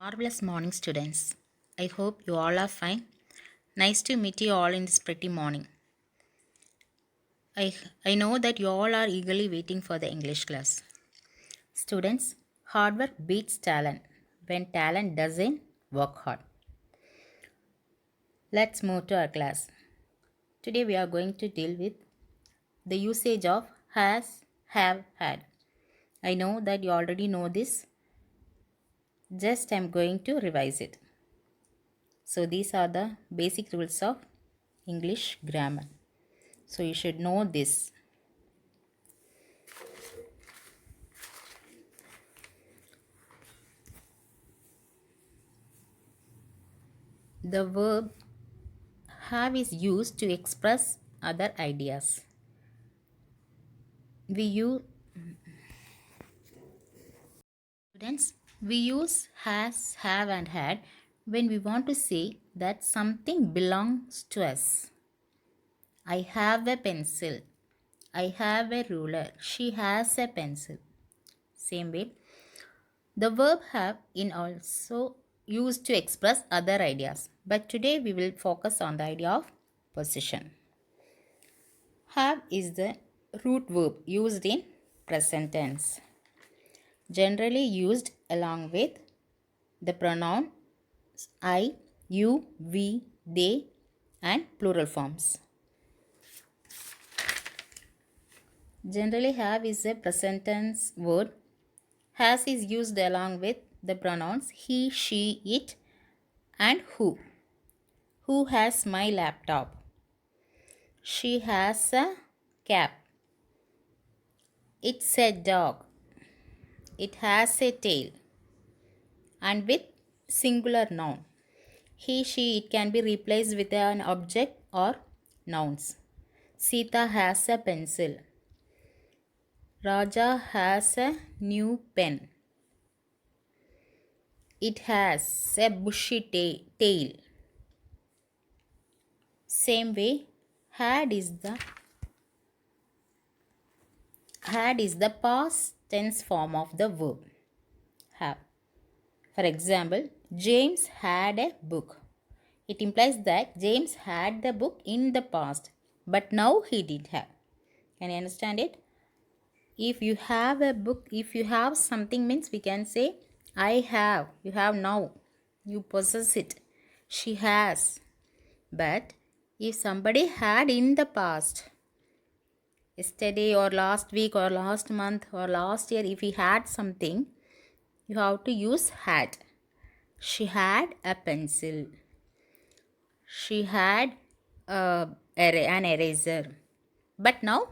Marvelous morning, students. I hope you all are fine. Nice to meet you all in this pretty morning. I know that you all are eagerly waiting for the English class. Students, hard work beats talent when talent doesn't work hard. Let's move to our class. Today we are going to deal with the usage of has, have, had. I know that you already know this. Just I'm going to revise it. So these are the basic rules of English grammar. So you should know this. The verb have is used to express other ideas. We use Students, we use has, have and had when we want to say that something belongs to us. I have a pencil. I have a ruler. She has a pencil. Same way, the verb have in also used to express other ideas. But today we will focus on the idea of possession. Have is the root verb used in present tense, generally used along with the pronouns I, you, we, they, and plural forms. Generally, have is a present tense word. Has is used along with the pronouns he, she, it, and who. Who has my laptop? She has a cap. It's a dog. It has a tail. And with singular noun. He, she, it can be replaced with an object or nouns. Sita has a pencil. Raja has a new pen. It has a bushy tail. Same way, had is the past tense form of the verb have. For example, James had a book. It implies that James had the book in the past, but now he did have. Can you understand it? If you have a book, if you have something, means we can say I have. You have now. You possess it. She has. But if somebody had in the past, yesterday or last week or last month or last year, if he had something, you have to use had. She had a pencil. She had an eraser. But now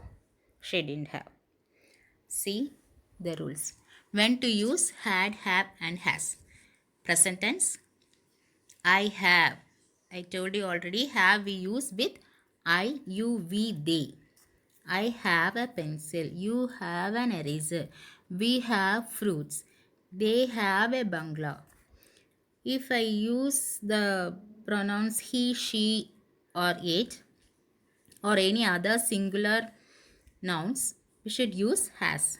she didn't have. See the rules. When to use had, have, and has. Present tense. I have. I told you already. Have we use with I, you, we, they. I have a pencil. You have an eraser. We have fruits. They have a bungalow. If I use the pronouns he, she, or it, or any other singular nouns, we should use has.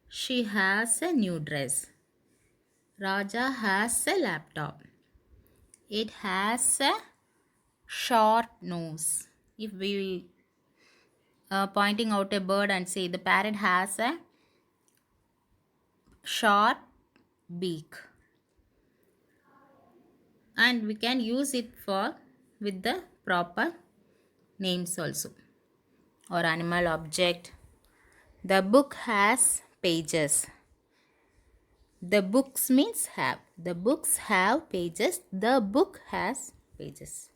She has a new dress. Raja has a laptop. It has a short nose. If we pointing out a bird and say the parrot has a short beak, and we can use it for with the proper names also, or animal, object. The book has pages. The books means have. The books have pages. The book has pages.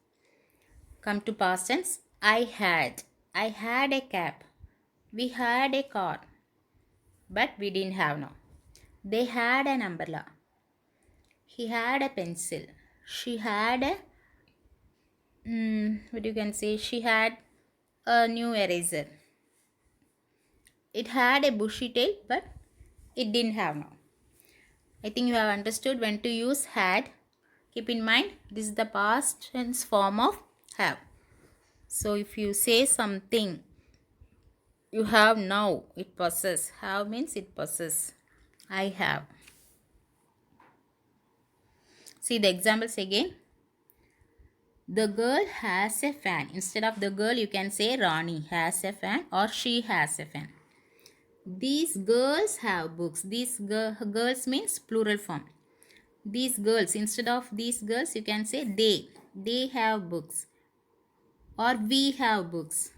Come to past tense. I had. I had a cap. We had a car. But we didn't have now. They had an umbrella. He had a pencil. She had a what you can say, she had a new eraser. It had a bushy tail, but it didn't have now. I think you have understood when to use had. Keep in mind, this is the past tense form of have. So if you say something you have now, it possess. Have means it possess. I have. See the examples again. The girl has a fan. Instead of the girl, you can say Rani has a fan or she has a fan. These girls have books. These girls means plural form. These girls, instead of these girls, you can say they. They have books or we have books.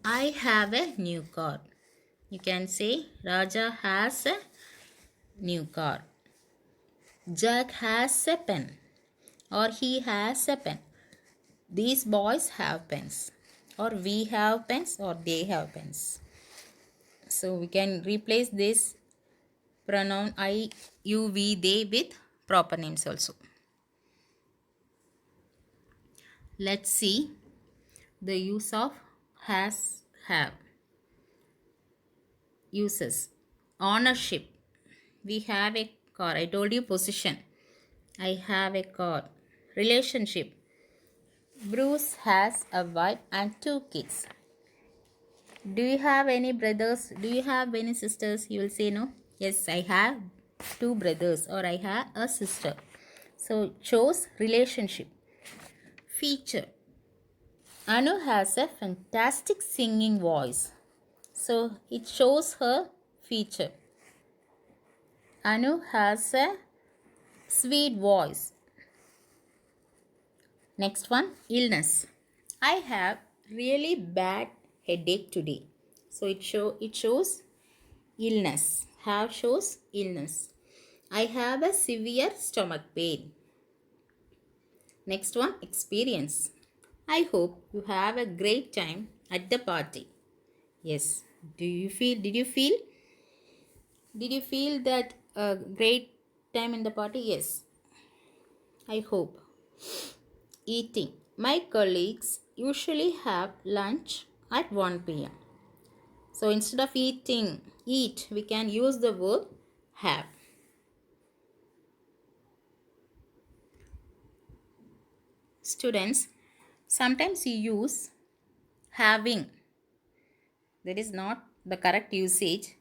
I have a new car. You can say Raja has a new car. Jack has a pen or he has a pen. These boys have pens or we have pens or they have pens. So we can replace this pronoun I, you, we, they with proper names also. Let's see the use of has, have. Uses. Ownership. We have a car. I told you possession. I have a car. Relationship. Bruce has a wife and 2 kids. Do you have any brothers? Do you have any sisters? You will say no. Yes, I have 2 brothers or I have a sister. So shows relationship. Feature. Anu has a fantastic singing voice. So it shows her feature. Anu has a sweet voice. Next one, illness. I have really bad headache today. So it shows illness. Have shows illness. I have a severe stomach pain. Next one, experience. I hope you have a great time at the party. Yes. Did you feel that a great time in the party? Yes. I hope. Eating. My colleagues usually have lunch at 1 p.m. So instead of eating, eat, we can use the verb have. Students, sometimes you use having. That is not the correct usage.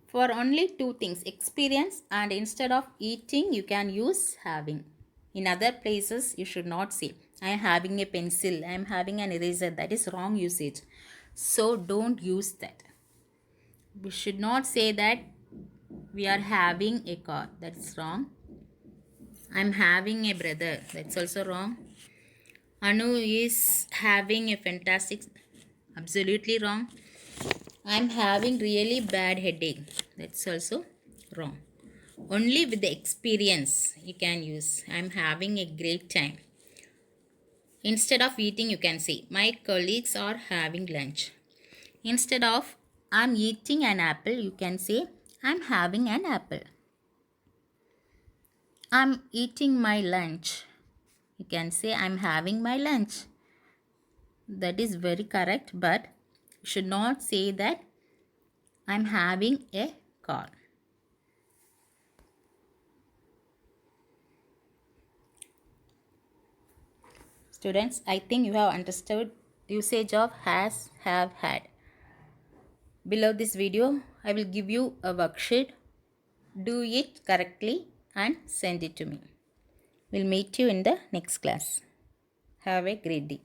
For only 2 things, experience and instead of eating, you can use having. In other places, you should not say, I am having a pencil, I am having an eraser. That is wrong usage. So don't use that. We should not say that we are having a car. That's wrong. I am having a brother. That's also wrong. Anu is having a fantastic. Absolutely wrong. I am having really bad headache. That's also wrong. Only with the experience you can use. I am having a great time. Instead of eating, you can say, my colleagues are having lunch. Instead of I'm eating an apple, you can say, I'm having an apple. I'm eating my lunch. You can say, I'm having my lunch. That is very correct, but you should not say that I'm having a car. Students, I think you have understood usage of has, have, had. Below this video, I will give you a worksheet. Do it correctly and send it to me. We'll meet you in the next class. Have a great day.